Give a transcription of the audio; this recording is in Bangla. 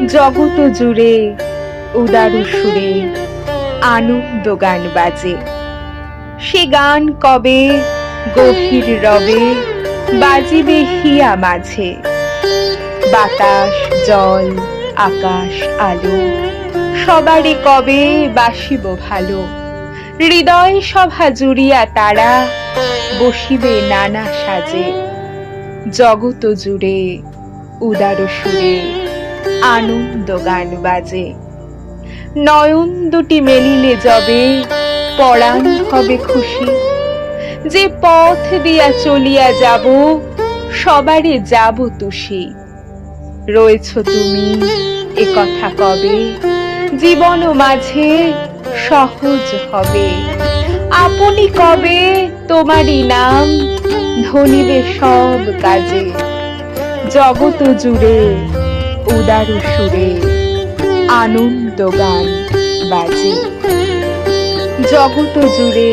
জগত জুড়ে উদারু সুরে আনন্দ গান বাজে। সে গান কবে গভীর রবে বাজিবে হিয়া মাঝে। বাতাস জল আকাশ আলো সবারই কবে বাসিব ভালো। হৃদয় সভা জুড়িয়া তারা বসিবে নানা সাজে। জগত জুড়ে উদার সুরে আনন্দ গান বাজে। নয়ন দুটি মেলিলে যবে পরাণ হবে খুশি। যে পথ দিয়া চলিয়া যাব সবারে যাব তুষি। রয়েছ তুমি এ কথা কবে জীবন মাঝে সহজ হবে। আপনি কবে তোমারই নাম ধনিবে সব কাজে। জগত জুড়ে উদারু সুরে আনন্দ গান বাজে। জগত জুড়ে